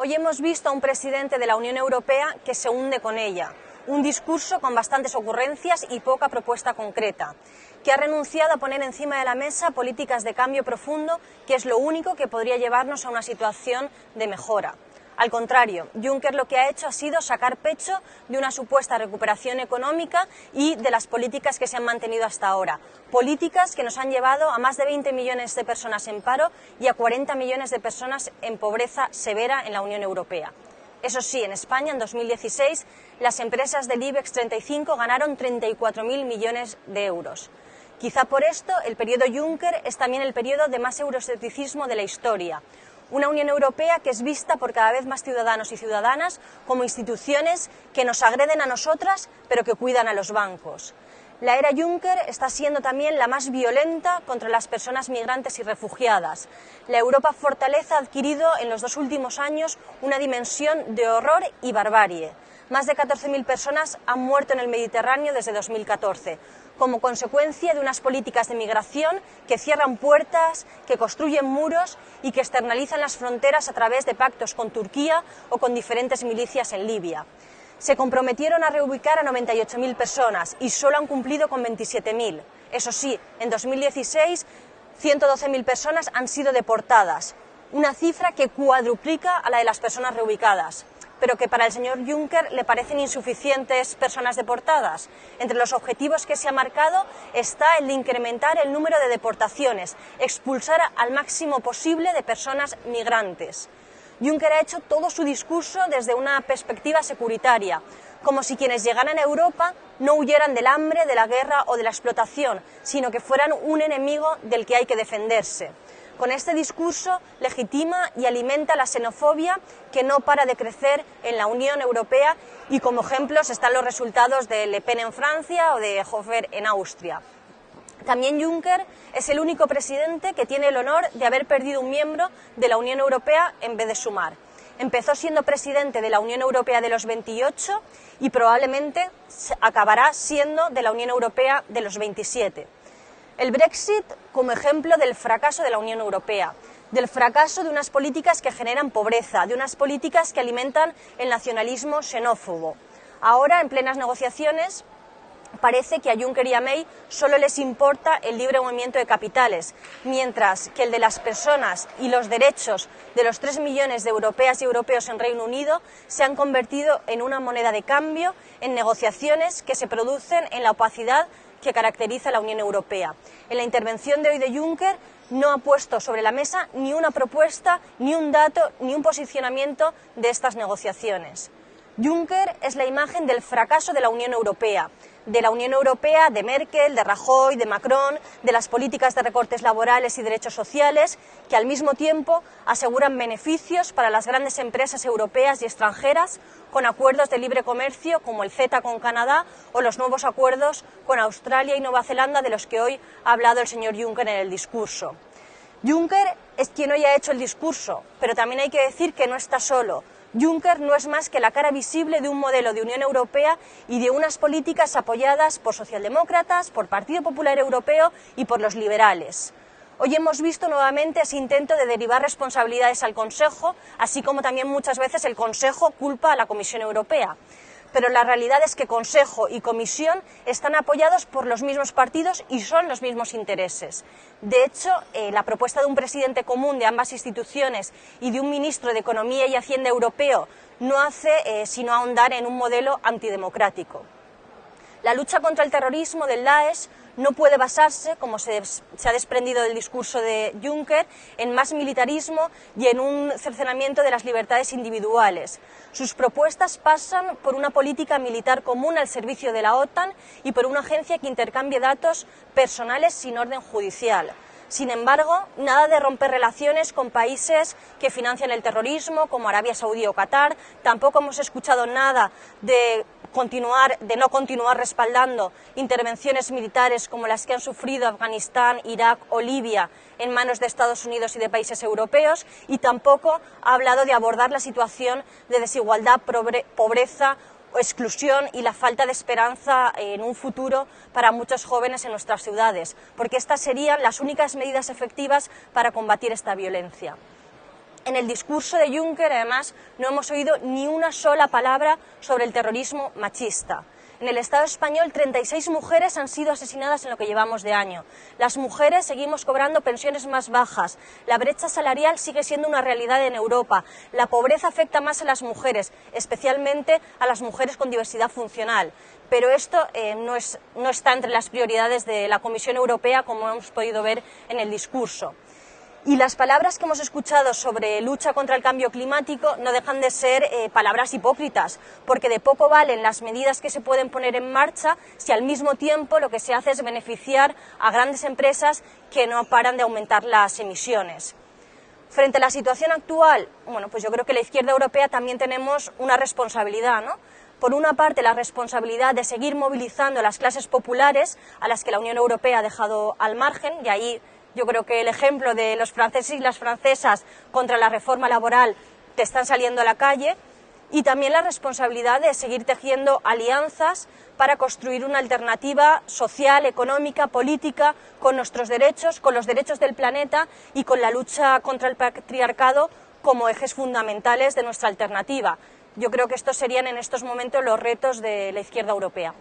Hoy hemos visto a un presidente de la Unión Europea que se hunde con ella, un discurso con bastantes ocurrencias y poca propuesta concreta, que ha renunciado a poner encima de la mesa políticas de cambio profundo, que es lo único que podría llevarnos a una situación de mejora. Al contrario, Juncker lo que ha hecho ha sido sacar pecho de una supuesta recuperación económica y de las políticas que se han mantenido hasta ahora. Políticas que nos han llevado a más de 20 millones de personas en paro y a 40 millones de personas en pobreza severa en la Unión Europea. Eso sí, en España, en 2016, las empresas del IBEX 35 ganaron 34.000 millones de euros. Quizá por esto el periodo Juncker es también el periodo de más euroescepticismo de la historia. Una Unión Europea que es vista por cada vez más ciudadanos y ciudadanas como instituciones que nos agreden a nosotras, pero que cuidan a los bancos. La era Juncker está siendo también la más violenta contra las personas migrantes y refugiadas. La Europa fortaleza ha adquirido en los 2 últimos años una dimensión de horror y barbarie. Más de 14.000 personas han muerto en el Mediterráneo desde 2014, como consecuencia de unas políticas de migración que cierran puertas, que construyen muros y que externalizan las fronteras a través de pactos con Turquía o con diferentes milicias en Libia. Se comprometieron a reubicar a 98.000 personas y solo han cumplido con 27.000. Eso sí, en 2016, 112.000 personas han sido deportadas, una cifra que cuadruplica a la de las personas reubicadas, pero que para el señor Juncker le parecen insuficientes personas deportadas. Entre los objetivos que se ha marcado está el de incrementar el número de deportaciones, expulsar al máximo posible de personas migrantes. Juncker ha hecho todo su discurso desde una perspectiva securitaria, como si quienes llegaran a Europa no huyeran del hambre, de la guerra o de la explotación, sino que fueran un enemigo del que hay que defenderse. Con este discurso legitima y alimenta la xenofobia que no para de crecer en la Unión Europea, y como ejemplos están los resultados de Le Pen en Francia o de Hofer en Austria. También Juncker es el único presidente que tiene el honor de haber perdido un miembro de la Unión Europea en vez de sumar. Empezó siendo presidente de la Unión Europea de los 28 y probablemente acabará siendo de la Unión Europea de los 27. El Brexit como ejemplo del fracaso de la Unión Europea, del fracaso de unas políticas que generan pobreza, de unas políticas que alimentan el nacionalismo xenófobo. Ahora, en plenas negociaciones, parece que a Juncker y a May solo les importa el libre movimiento de capitales, mientras que el de las personas y los derechos de los 3 millones de europeas y europeos en Reino Unido se han convertido en una moneda de cambio en negociaciones que se producen en la opacidad que caracteriza a la Unión Europea. En la intervención de hoy de Juncker no ha puesto sobre la mesa ni una propuesta, ni un dato, ni un posicionamiento de estas negociaciones. Juncker es la imagen del fracaso de la Unión Europea de Merkel, de Rajoy, de Macron, de las políticas de recortes laborales y derechos sociales, que al mismo tiempo aseguran beneficios para las grandes empresas europeas y extranjeras con acuerdos de libre comercio como el CETA con Canadá o los nuevos acuerdos con Australia y Nueva Zelanda de los que hoy ha hablado el señor Juncker en el discurso. Juncker es quien hoy ha hecho el discurso, pero también hay que decir que no está solo. Juncker no es más que la cara visible de un modelo de Unión Europea y de unas políticas apoyadas por socialdemócratas, por Partido Popular Europeo y por los liberales. Hoy hemos visto nuevamente ese intento de derivar responsabilidades al Consejo, así como también muchas veces el Consejo culpa a la Comisión Europea. Pero la realidad es que Consejo y Comisión están apoyados por los mismos partidos y son los mismos intereses. De hecho, la propuesta de un presidente común de ambas instituciones y de un ministro de Economía y Hacienda europeo no hace sino ahondar en un modelo antidemocrático. La lucha contra el terrorismo del Daesh no puede basarse, como se ha desprendido del discurso de Juncker, en más militarismo y en un cercenamiento de las libertades individuales. Sus propuestas pasan por una política militar común al servicio de la OTAN y por una agencia que intercambie datos personales sin orden judicial. Sin embargo, nada de romper relaciones con países que financian el terrorismo, como Arabia Saudí o Qatar. Tampoco hemos escuchado nada de no continuar respaldando intervenciones militares como las que han sufrido Afganistán, Irak o Libia en manos de Estados Unidos y de países europeos, y tampoco ha hablado de abordar la situación de desigualdad, pobreza, exclusión y la falta de esperanza en un futuro para muchos jóvenes en nuestras ciudades, porque estas serían las únicas medidas efectivas para combatir esta violencia. En el discurso de Juncker, además, no hemos oído ni una sola palabra sobre el terrorismo machista. En el Estado español, 36 mujeres han sido asesinadas en lo que llevamos de año. Las mujeres seguimos cobrando pensiones más bajas. La brecha salarial sigue siendo una realidad en Europa. La pobreza afecta más a las mujeres, especialmente a las mujeres con diversidad funcional. Pero esto no está entre las prioridades de la Comisión Europea, como hemos podido ver en el discurso. Y las palabras que hemos escuchado sobre lucha contra el cambio climático no dejan de ser palabras hipócritas, porque de poco valen las medidas que se pueden poner en marcha si al mismo tiempo lo que se hace es beneficiar a grandes empresas que no paran de aumentar las emisiones. Frente a la situación actual, bueno, pues yo creo que la izquierda europea también tenemos una responsabilidad, ¿no? Por una parte, la responsabilidad de seguir movilizando a las clases populares, a las que la Unión Europea ha dejado al margen, y ahí yo creo que el ejemplo de los franceses y las francesas contra la reforma laboral te están saliendo a la calle, y también la responsabilidad de seguir tejiendo alianzas para construir una alternativa social, económica, política, con nuestros derechos, con los derechos del planeta y con la lucha contra el patriarcado como ejes fundamentales de nuestra alternativa. Yo creo que estos serían en estos momentos los retos de la izquierda europea.